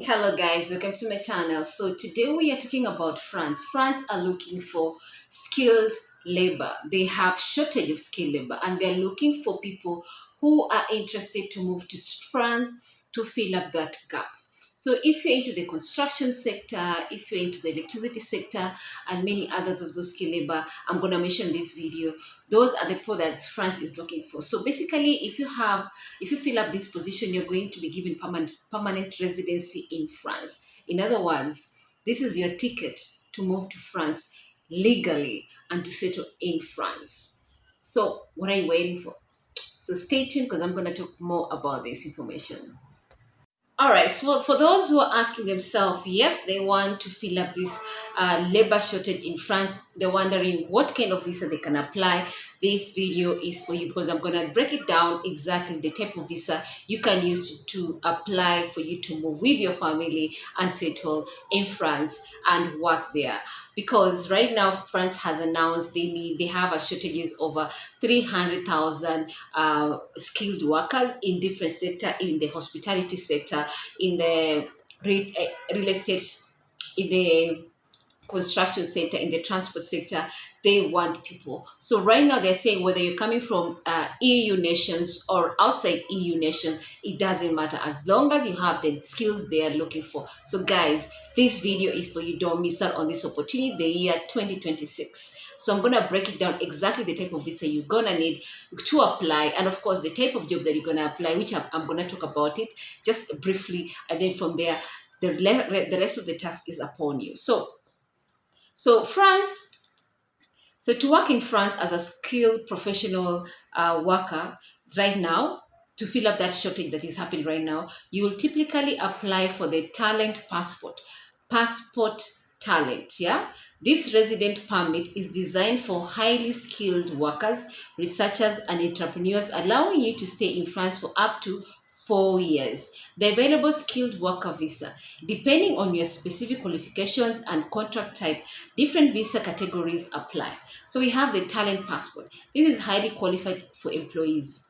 Hello guys, welcome to my channel. So today we are talking about France. France are looking for skilled labor. They have shortage of skilled labor and they're looking for people who are interested to move to France to fill up that gap. So if you're into the construction sector, if you're into the electricity sector and many others of those skilled labor, I'm going to mention this video. Those are the people that France is looking for. So basically, if you fill up this position, you're going to be given permanent residency in France. In other words, this is your ticket to move to France legally and to settle in France. So what are you waiting for? So stay tuned because I'm going to talk more about this information. All right, so for those who are asking themselves, yes, they want to fill up this labor shortage in France, they're wondering what kind of visa they can apply. This video is for you because I'm going to break it down exactly the type of visa you can use to apply for you to move with your family and settle in France and work there. Because right now France has announced they have a shortages over 300,000 skilled workers in different sector, in the hospitality sector, in the real estate, in the construction sector, in the transport sector. They want people. So right now they're saying whether you're coming from EU nations or outside EU nations, it doesn't matter as long as you have the skills they are looking for. So guys, this video is for you. Don't miss out on this opportunity, the year 2026. So I'm going to break it down exactly the type of visa you're going to need to apply, and of course the type of job that you're going to apply, which I'm going to talk about it just briefly, and then from there the rest of the task is upon you. So France, so to work in France as a skilled professional worker right now, to fill up that shortage that is happening right now, you will typically apply for the talent passport talent. Yeah, this resident permit is designed for highly skilled workers, researchers, and entrepreneurs, allowing you to stay in France for up to 4 years. The available skilled worker visa, depending on your specific qualifications and contract type, different visa categories apply. So we have the talent passport. This is highly qualified for employees.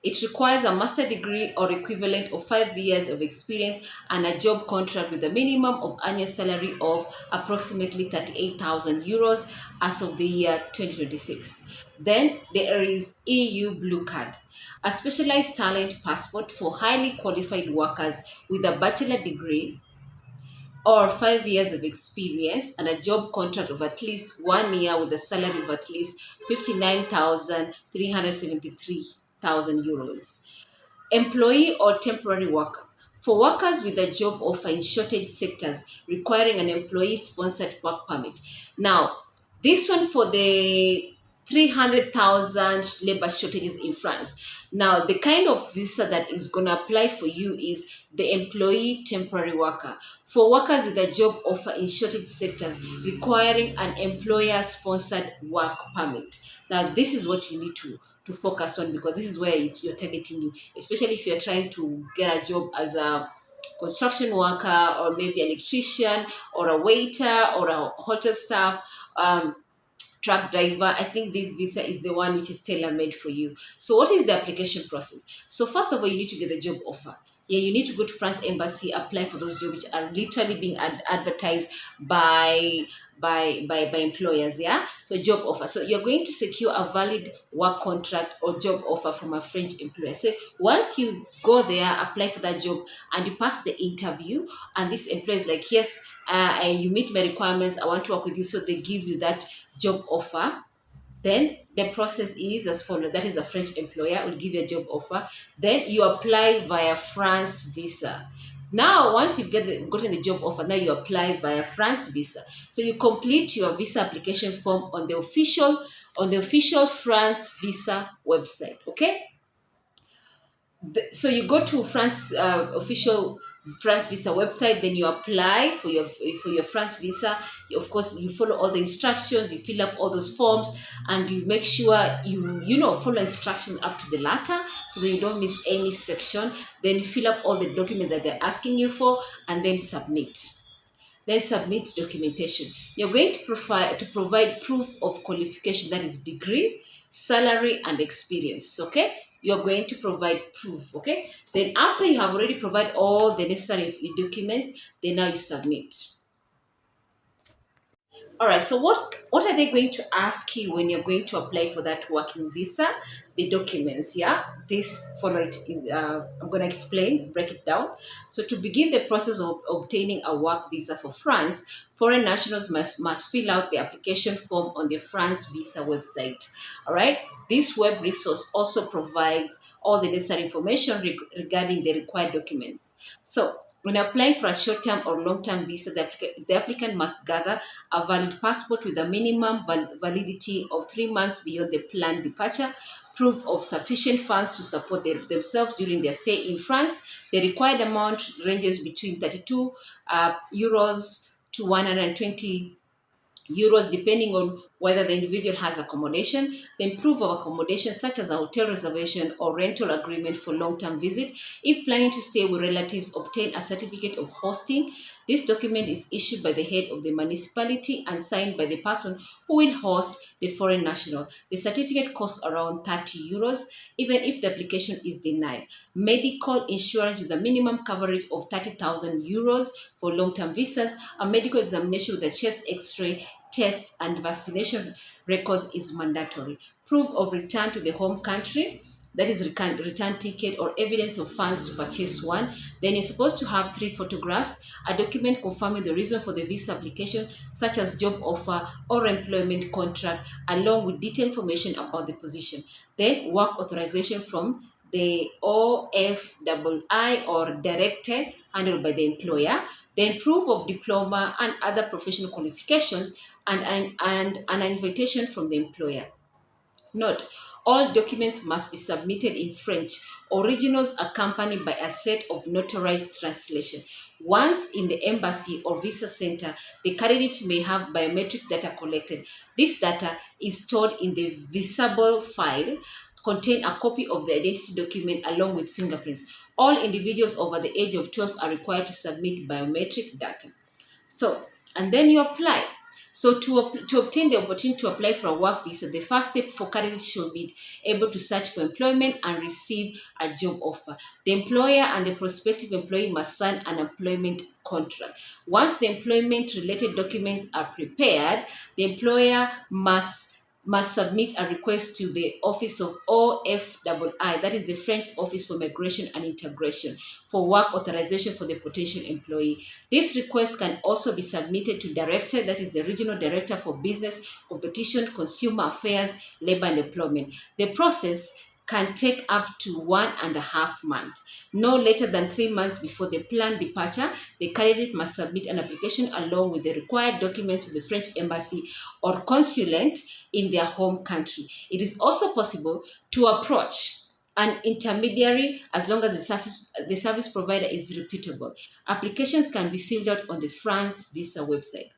It requires a master's degree or equivalent of 5 years of experience and a job contract with a minimum of annual salary of approximately 38,000 euros as of the year 2026. Then there is EU Blue Card, a specialized talent passport for highly qualified workers with a bachelor degree or 5 years of experience and a job contract of at least 1 year with a salary of at least 59,373,000 euros. Employee or temporary worker. For workers with a job offer in shortage sectors requiring an employee-sponsored work permit. Now, this one for the 300,000 labor shortages in France. Now, the kind of visa that is going to apply for you is the employee temporary worker. For workers with a job offer in shortage sectors requiring an employer-sponsored work permit. Now, this is what you need to focus on because this is where you're targeting you, especially if you're trying to get a job as a construction worker or maybe an electrician or a waiter or a hotel staff, truck driver. I think this visa is the one which is tailor-made for you. So what is the application process? So first of all, you need to get the job offer. Yeah, you need to go to France Embassy, apply for those jobs which are literally being advertised by employers. Yeah, so job offer. So you're going to secure a valid work contract or job offer from a French employer. So once you go there, apply for that job, and you pass the interview, and this employer is like, yes, you meet my requirements, I want to work with you. So they give you that job offer. Then the process is as follows. That is a French employer will give you a job offer. Then you apply via France visa. Now, once you've gotten the job offer, now you apply via France visa. So you complete your visa application form on the official France visa website. Okay. So you go to France official France visa website, then you apply for your France visa. Of course, you follow all the instructions, you fill up all those forms, and you make sure you follow instructions up to the letter so that you don't miss any section. Then fill up all the documents that they're asking you for, and then submit. Then submit documentation. You're going to provide proof of qualification, that is degree, salary, and experience. Okay. you're going to provide proof. Okay, then after you have already provided all the necessary documents, then now you submit. All right, so what are they going to ask you when you're going to apply for that working visa? The documents, yeah. This follow it is I'm going to explain, break it down. So to begin the process of obtaining a work visa for France, foreign nationals must fill out the application form on the France visa website. All right, this web resource also provides all the necessary information regarding the required documents. So when applying for a short-term or long-term visa, the applicant must gather a valid passport with a minimum validity of 3 months beyond the planned departure, proof of sufficient funds to support themselves during their stay in France. The required amount ranges between 32 euros to 120 euros depending on whether the individual has accommodation, then proof of accommodation such as a hotel reservation or rental agreement for long-term visit. If planning to stay with relatives, obtain a certificate of hosting. This document is issued by the head of the municipality and signed by the person who will host the foreign national. The certificate costs around 30 euros even if the application is denied. Medical insurance with a minimum coverage of 30,000 euros for long-term visas. A medical examination with a chest x-ray test and vaccination records is mandatory. Proof of return to the home country, that is return ticket or evidence of funds to purchase one. Then you're supposed to have 3 photographs, a document confirming the reason for the visa application, such as job offer or employment contract, along with detailed information about the position. Then work authorization from the OFII or director handled by the employer, then proof of diploma and other professional qualifications, and an invitation from the employer. Note, all documents must be submitted in French, originals accompanied by a set of notarized translation. Once in the embassy or visa center, the candidate may have biometric data collected. This data is stored in the visible file, contain a copy of the identity document along with fingerprints. All individuals over the age of 12 are required to submit biometric data. So, and then you apply. So to obtain the opportunity to apply for a work visa, the first step for candidates should be able to search for employment and receive a job offer. The employer and the prospective employee must sign an employment contract. Once the employment related documents are prepared, the employer must submit a request to the Office of OFII, that is the French Office for Migration and Integration, for work authorization for the potential employee. This request can also be submitted to Director, that is the Regional Director for Business, Competition, Consumer Affairs, Labor and Employment. The process can take up to 1.5 months. No later than 3 months before the planned departure, the candidate must submit an application along with the required documents to the French embassy or consulate in their home country. It is also possible to approach an intermediary as long as the service provider is reputable. Applications can be filled out on the France visa website.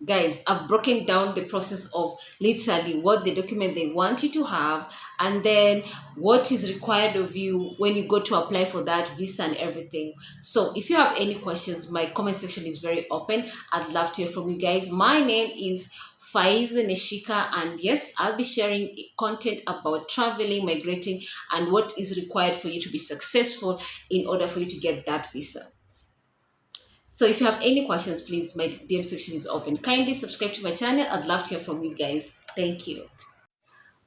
Guys, I've broken down the process of literally what the document they want you to have, and then what is required of you when you go to apply for that visa and everything. So if you have any questions, my comment section is very open. I'd love to hear from you guys. My name is Faiz Neshika, and yes, I'll be sharing content about traveling, migrating, and what is required for you to be successful in order for you to get that visa. So if you have any questions, please, my DM section is open. Kindly subscribe to my channel. I'd love to hear from you guys. Thank you.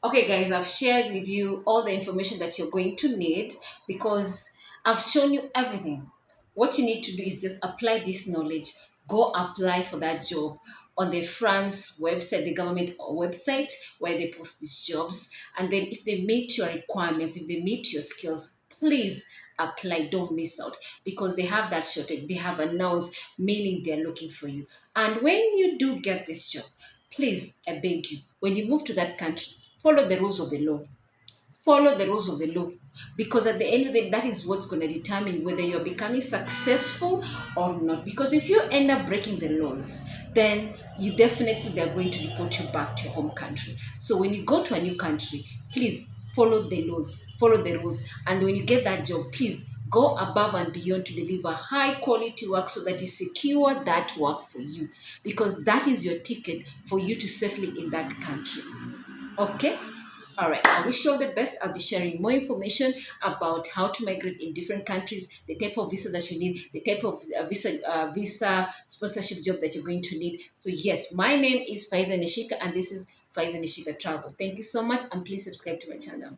Okay, guys, I've shared with you all the information that you're going to need because I've shown you everything. What you need to do is just apply this knowledge. Go apply for that job on the France website, the government website where they post these jobs. And then if they meet your requirements, if they meet your skills, please apply. Don't miss out because they have that shortage. They have announced, meaning they're looking for you. And when you do get this job, please, I beg you, when you move to that country, follow the rules of the law. Follow the rules of the law because at the end of the day, that is what's going to determine whether you're becoming successful or not. Because if you end up breaking the laws, then you definitely they're going to deport you back to your home country. So when you go to a new country, please follow the laws, follow the rules, and when you get that job, please go above and beyond to deliver high quality work so that you secure that work for you because that is your ticket for you to settle in that country. Okay? All right, I wish you all the best. I'll be sharing more information about how to migrate in different countries, the type of visa that you need, the type of visa sponsorship job that you're going to need. So yes, my name is Faiza Nishika, and this is Faiza Nishika Travel. Thank you so much, and please subscribe to my channel.